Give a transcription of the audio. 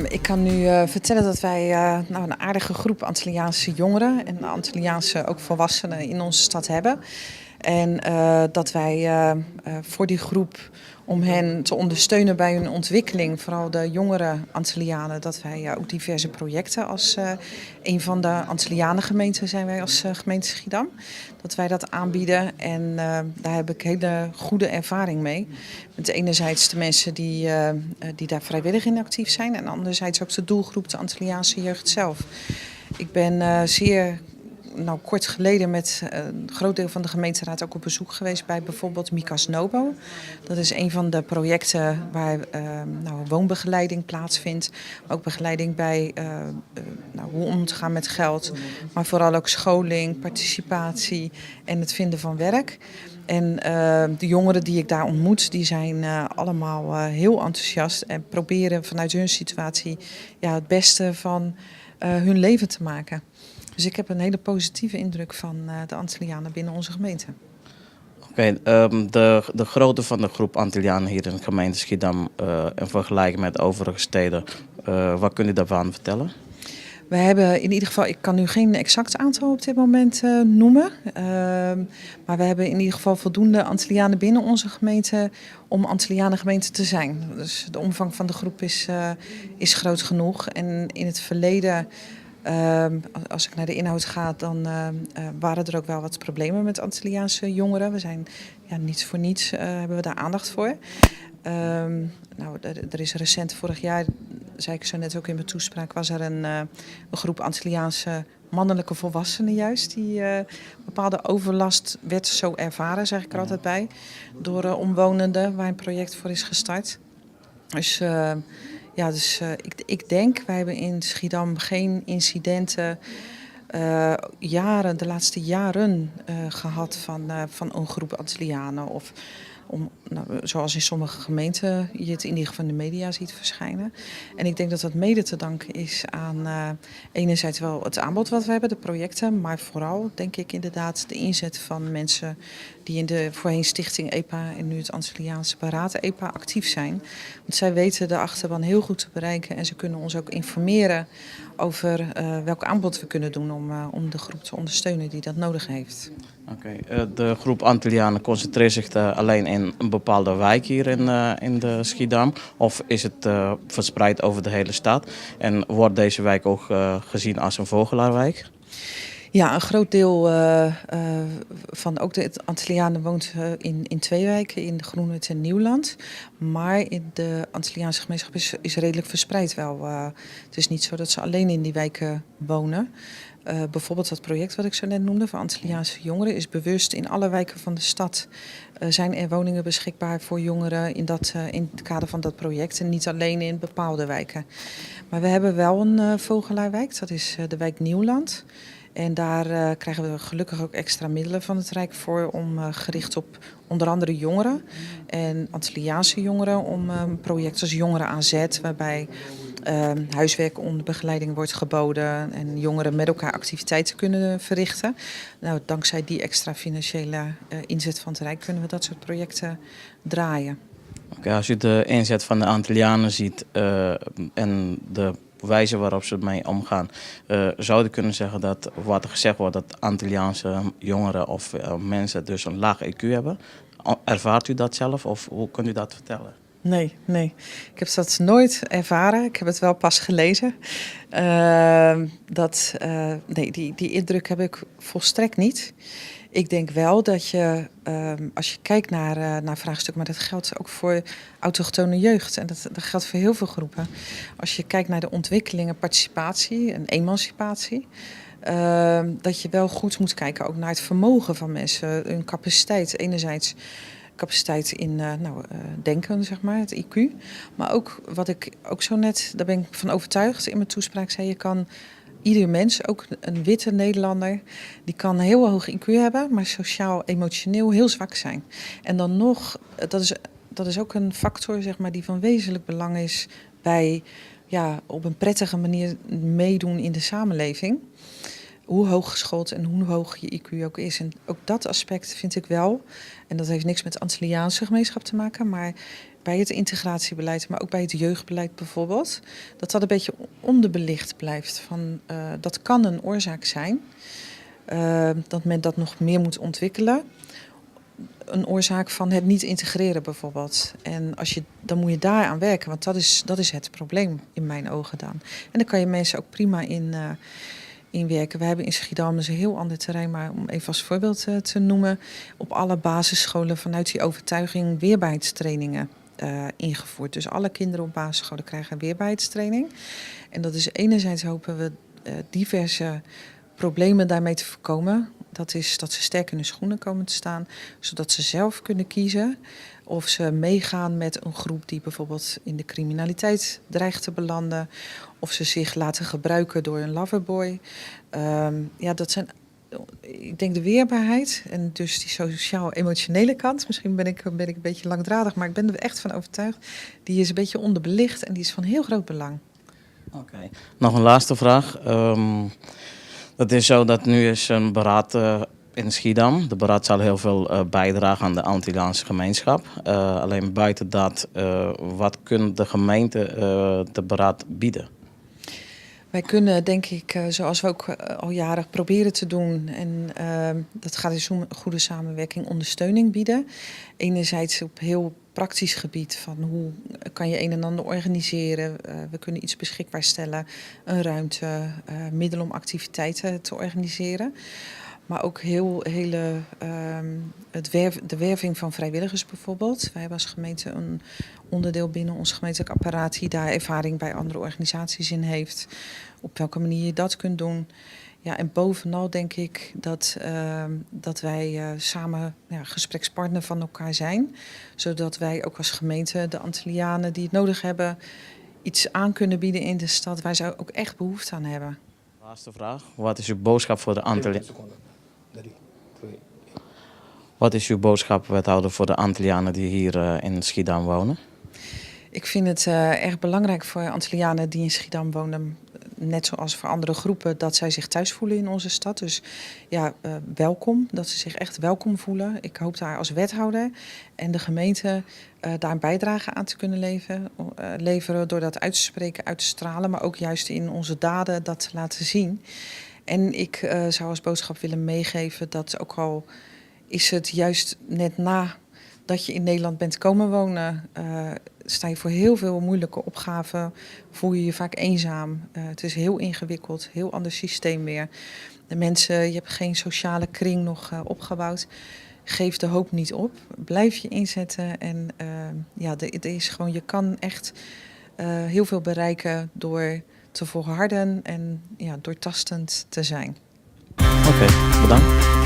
Ik kan nu vertellen dat wij een aardige groep Antilliaanse jongeren en Antilliaanse ook volwassenen in onze stad hebben. En dat wij voor die groep, om hen te ondersteunen bij hun ontwikkeling, vooral de jongere Antillianen, dat wij ook diverse projecten als een van de Antillianengemeenten zijn wij als gemeente Schiedam. Dat wij dat aanbieden en daar heb ik hele goede ervaring mee. Met enerzijds de mensen die daar vrijwillig in actief zijn en anderzijds ook de doelgroep, de Antilliaanse jeugd zelf. Ik ben zeer kort geleden met een groot deel van de gemeenteraad ook op bezoek geweest bij bijvoorbeeld Micas Nobo. Dat is een van de projecten waar woonbegeleiding plaatsvindt. Maar ook begeleiding bij hoe om te gaan met geld. Maar vooral ook scholing, participatie en het vinden van werk. En de jongeren die ik daar ontmoet, die zijn allemaal heel enthousiast en proberen vanuit hun situatie het beste van hun leven te maken. Dus ik heb een hele positieve indruk van de Antillianen binnen onze gemeente. Oké, de grootte van de groep Antillianen hier in de gemeente Schiedam in vergelijking met overige steden, wat kun je daarvan vertellen? We hebben in ieder geval, ik kan nu geen exact aantal op dit moment noemen. Maar we hebben in ieder geval voldoende Antillianen binnen onze gemeente om Antillianengemeente te zijn. Dus de omvang van de groep is groot genoeg. En in het verleden, als ik naar de inhoud ga, dan waren er ook wel wat problemen met Antilliaanse jongeren. We zijn niet voor niets hebben we daar aandacht voor. Er is recent, vorig jaar, zei ik zo net ook in mijn toespraak, was er een groep Antilliaanse mannelijke volwassenen juist. Die bepaalde overlast werd zo ervaren, zeg ik er altijd bij, door omwonenden waar een project voor is gestart. Dus ik denk, wij hebben in Schiedam geen incidenten de laatste jaren gehad van een groep Antillianen. Of zoals in sommige gemeenten je het in ieder geval in de media ziet verschijnen. En ik denk dat dat mede te danken is aan enerzijds wel het aanbod wat we hebben, de projecten. Maar vooral denk ik inderdaad de inzet van mensen die in de voorheen Stichting EPA en nu het Antilliaanse Beraad EPA actief zijn. Want zij weten de achterban heel goed te bereiken en ze kunnen ons ook informeren over welk aanbod we kunnen doen om de groep te ondersteunen die dat nodig heeft. Oké, de groep Antillianen concentreert zich alleen in een bepaalde wijk hier in de Schiedam? Of is het verspreid over de hele stad? En wordt deze wijk ook gezien als een vogelaarwijk? Ja, een groot deel van ook de Antillianen woont in twee wijken, in de Groenhut en Nieuwland. Maar in de Antilliaanse gemeenschap is redelijk verspreid wel. Het is niet zo dat ze alleen in die wijken wonen. Bijvoorbeeld dat project wat ik zo net noemde voor Antilliaanse jongeren is bewust in alle wijken van de stad zijn er woningen beschikbaar voor jongeren in het kader van dat project en niet alleen in bepaalde wijken. Maar we hebben wel een vogelaarwijk, dat is de wijk Nieuwland. En daar krijgen we gelukkig ook extra middelen van het Rijk voor om gericht op onder andere jongeren en Antilliaanse jongeren om een project als Jongeren aan Zet, waarbij huiswerk onder begeleiding wordt geboden en jongeren met elkaar activiteiten kunnen verrichten. Nou, dankzij die extra financiële inzet van het Rijk kunnen we dat soort projecten draaien. Oké, als je de inzet van de Antillianen ziet en de wijze waarop ze ermee omgaan, zou je kunnen zeggen dat wat er gezegd wordt dat Antilliaanse jongeren of mensen dus een laag IQ hebben. Ervaart u dat zelf of hoe kunt u dat vertellen? Nee. Ik heb dat nooit ervaren. Ik heb het wel pas gelezen. Die indruk heb ik volstrekt niet. Ik denk wel dat je, als je kijkt naar vraagstukken, maar dat geldt ook voor autochtone jeugd. En dat geldt voor heel veel groepen. Als je kijkt naar de ontwikkelingen, participatie en emancipatie. Dat je wel goed moet kijken ook naar het vermogen van mensen. Hun capaciteit, enerzijds capaciteit in denken, zeg maar, het IQ. Maar ook wat ik ook zo net, daar ben ik van overtuigd in mijn toespraak zei, je kan ieder mens, ook een witte Nederlander, die kan een heel hoog IQ hebben, maar sociaal, emotioneel heel zwak zijn. En dan nog, dat is ook een factor, zeg maar, die van wezenlijk belang is bij op een prettige manier meedoen in de samenleving. hoe hooggeschoold en hoe hoog je IQ ook is. En ook dat aspect vind ik wel, en dat heeft niks met de Antilliaanse gemeenschap te maken, maar bij het integratiebeleid, maar ook bij het jeugdbeleid bijvoorbeeld, dat dat een beetje onderbelicht blijft. Dat kan een oorzaak zijn, dat men dat nog meer moet ontwikkelen. Een oorzaak van het niet integreren bijvoorbeeld. En dan moet je daar aan werken, want dat is het probleem in mijn ogen dan. En dan kan je mensen ook prima in werken. We hebben in Schiedam dus een heel ander terrein, maar om even als voorbeeld te noemen, op alle basisscholen vanuit die overtuiging weerbaarheidstrainingen ingevoerd. Dus alle kinderen op basisscholen krijgen weerbaarheidstraining. En dat is enerzijds hopen we diverse problemen daarmee te voorkomen. Dat is dat ze sterk in hun schoenen komen te staan, zodat ze zelf kunnen kiezen of ze meegaan met een groep die bijvoorbeeld in de criminaliteit dreigt te belanden, of ze zich laten gebruiken door een loverboy. Dat zijn, ik denk, de weerbaarheid en dus die sociaal-emotionele kant. Misschien ben ik een beetje langdradig, maar ik ben er echt van overtuigd. Die is een beetje onderbelicht en die is van heel groot belang. Oké. Nog een laatste vraag. Het is zo dat nu is een beraad in Schiedam. De beraad zal heel veel bijdragen aan de Antilliaanse gemeenschap. Alleen buiten dat, wat kunnen de gemeenten de beraad bieden? Wij kunnen, denk ik, zoals we ook al jaren proberen te doen, en dat gaat in goede samenwerking, ondersteuning bieden. Enerzijds op heel praktisch gebied van hoe kan je een en ander organiseren. We kunnen iets beschikbaar stellen, een ruimte, middelen om activiteiten te organiseren. Maar ook de werving van vrijwilligers bijvoorbeeld. Wij hebben als gemeente een onderdeel binnen ons gemeentelijk apparaat die daar ervaring bij andere organisaties in heeft. Op welke manier je dat kunt doen. Ja, en bovenal denk ik dat wij samen gesprekspartner van elkaar zijn. Zodat wij ook als gemeente de Antillianen die het nodig hebben iets aan kunnen bieden in de stad waar ze ook echt behoefte aan hebben. Laatste vraag. Wat is uw boodschap voor de Antillianen? Wat is uw boodschap, wethouder, voor de Antillianen die hier in Schiedam wonen? Ik vind het erg belangrijk voor Antillianen die in Schiedam wonen, net zoals voor andere groepen, dat zij zich thuis voelen in onze stad. Dus ja, welkom, dat ze zich echt welkom voelen. Ik hoop daar als wethouder en de gemeente daar een bijdrage aan te kunnen leveren door dat uit te spreken, uit te stralen, maar ook juist in onze daden dat te laten zien. En ik zou als boodschap willen meegeven dat ook al is het juist net nadat je in Nederland bent komen wonen, sta je voor heel veel moeilijke opgaven, voel je je vaak eenzaam. Het is heel ingewikkeld, heel ander systeem weer. De mensen, je hebt geen sociale kring nog opgebouwd. Geef de hoop niet op, blijf je inzetten en het is gewoon, je kan echt heel veel bereiken door te volharden en doortastend te zijn. Oké, bedankt.